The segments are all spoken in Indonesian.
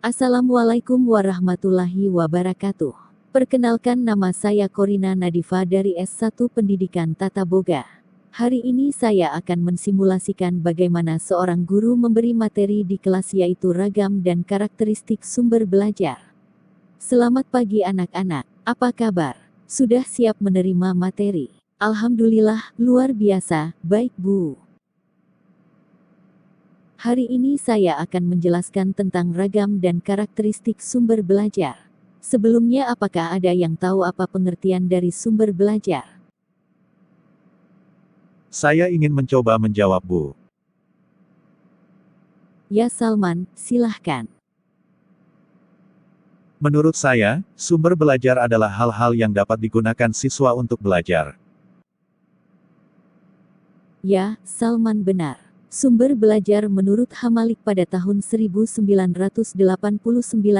Assalamualaikum warahmatullahi wabarakatuh. Perkenalkan, nama saya Korina Nadifa dari S1 Pendidikan Tata Boga. Hari ini saya akan mensimulasikan bagaimana seorang guru memberi materi di kelas, yaitu ragam dan karakteristik sumber belajar. Selamat pagi anak-anak, apa kabar? Sudah siap menerima materi? Alhamdulillah, luar biasa, baik Bu. Hari ini saya akan menjelaskan tentang ragam dan karakteristik sumber belajar. Sebelumnya, apakah ada yang tahu apa pengertian dari sumber belajar? Saya ingin mencoba menjawab, Bu. Ya Salman, silahkan. Menurut saya, sumber belajar adalah hal-hal yang dapat digunakan siswa untuk belajar. Ya, Salman benar. Sumber belajar menurut Hamalik pada tahun 1989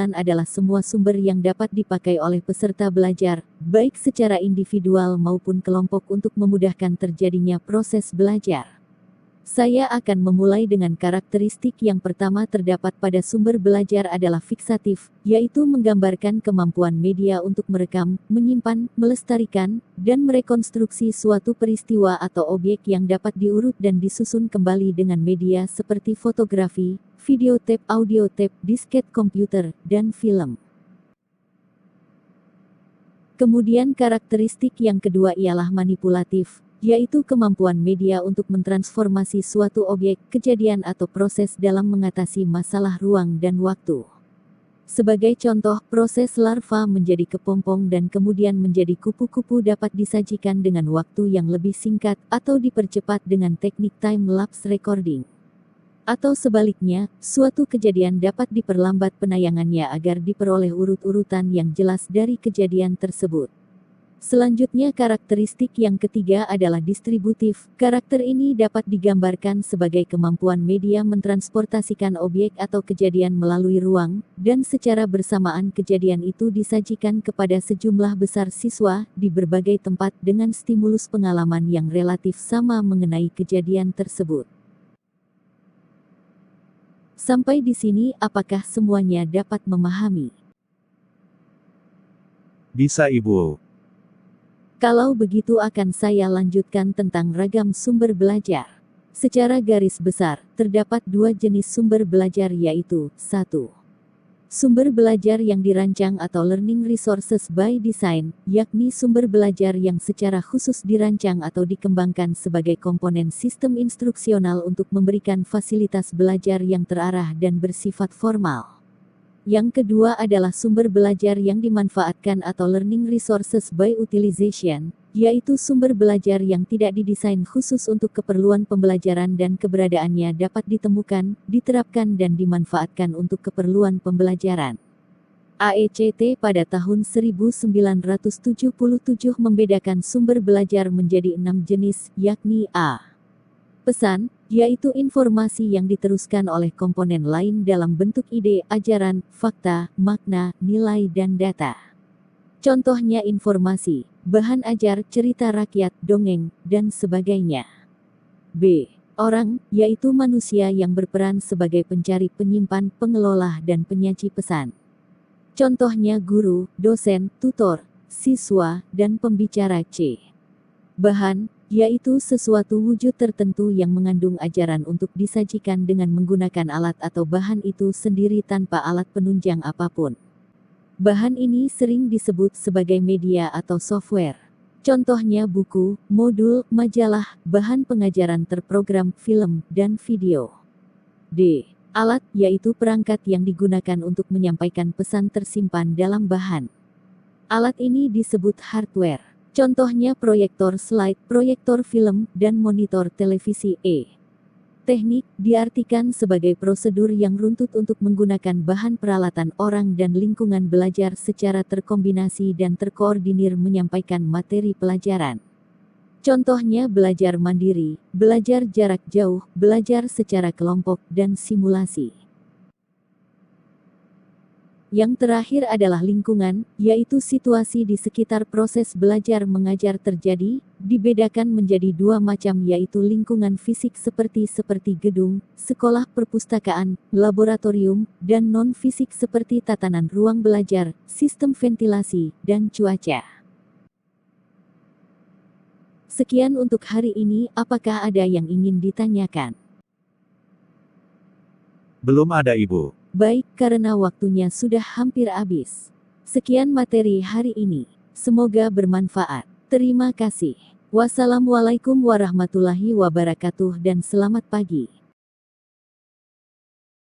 adalah semua sumber yang dapat dipakai oleh peserta belajar, baik secara individual maupun kelompok, untuk memudahkan terjadinya proses belajar. Saya akan memulai dengan karakteristik yang pertama. Terdapat pada sumber belajar adalah fiksatif, yaitu menggambarkan kemampuan media untuk merekam, menyimpan, melestarikan, dan merekonstruksi suatu peristiwa atau objek yang dapat diurut dan disusun kembali dengan media seperti fotografi, videotape, audiotape, disket komputer, dan film. Kemudian karakteristik yang kedua ialah manipulatif, yaitu kemampuan media untuk mentransformasi suatu objek, kejadian atau proses dalam mengatasi masalah ruang dan waktu. Sebagai contoh, proses larva menjadi kepompong dan kemudian menjadi kupu-kupu dapat disajikan dengan waktu yang lebih singkat, atau dipercepat dengan teknik time-lapse recording. Atau sebaliknya, suatu kejadian dapat diperlambat penayangannya agar diperoleh urut-urutan yang jelas dari kejadian tersebut. Selanjutnya, karakteristik yang ketiga adalah distributif. Karakter ini dapat digambarkan sebagai kemampuan media mentransportasikan objek atau kejadian melalui ruang, dan secara bersamaan kejadian itu disajikan kepada sejumlah besar siswa, di berbagai tempat dengan stimulus pengalaman yang relatif sama mengenai kejadian tersebut. Sampai di sini, apakah semuanya dapat memahami? Bisa, Ibu. Kalau begitu akan saya lanjutkan tentang ragam sumber belajar. Secara garis besar, terdapat dua jenis sumber belajar, yaitu 1. Sumber belajar yang dirancang atau learning resources by design, yakni sumber belajar yang secara khusus dirancang atau dikembangkan sebagai komponen sistem instruksional untuk memberikan fasilitas belajar yang terarah dan bersifat formal. Yang kedua adalah sumber belajar yang dimanfaatkan atau learning resources by utilization, yaitu sumber belajar yang tidak didesain khusus untuk keperluan pembelajaran dan keberadaannya dapat ditemukan, diterapkan dan dimanfaatkan untuk keperluan pembelajaran. AECT pada tahun 1977 membedakan sumber belajar menjadi 6 jenis, yakni A. Pesan, yaitu informasi yang diteruskan oleh komponen lain dalam bentuk ide, ajaran, fakta, makna, nilai dan data. Contohnya informasi, bahan ajar, cerita rakyat, dongeng, dan sebagainya. B. Orang, yaitu manusia yang berperan sebagai pencari, penyimpan, pengelola dan penyaji pesan. Contohnya guru, dosen, tutor, siswa, dan pembicara. C. Bahan, yaitu sesuatu wujud tertentu yang mengandung ajaran untuk disajikan dengan menggunakan alat atau bahan itu sendiri tanpa alat penunjang apapun. Bahan ini sering disebut sebagai media atau software. Contohnya buku, modul, majalah, bahan pengajaran terprogram, film, dan video. D. Alat, yaitu perangkat yang digunakan untuk menyampaikan pesan tersimpan dalam bahan. Alat ini disebut hardware. Contohnya proyektor slide, proyektor film, dan monitor televisi. E. Teknik, diartikan sebagai prosedur yang runtut untuk menggunakan bahan peralatan orang dan lingkungan belajar secara terkombinasi dan terkoordinir menyampaikan materi pelajaran. Contohnya belajar mandiri, belajar jarak jauh, belajar secara kelompok, dan simulasi. Yang terakhir adalah lingkungan, yaitu situasi di sekitar proses belajar mengajar terjadi, dibedakan menjadi dua macam yaitu lingkungan fisik seperti gedung, sekolah perpustakaan, laboratorium, dan non-fisik seperti tatanan ruang belajar, sistem ventilasi, dan cuaca. Sekian untuk hari ini, apakah ada yang ingin ditanyakan? Belum ada, Ibu. Baik, karena waktunya sudah hampir habis. Sekian materi hari ini. Semoga bermanfaat. Terima kasih. Wassalamualaikum warahmatullahi wabarakatuh dan selamat pagi.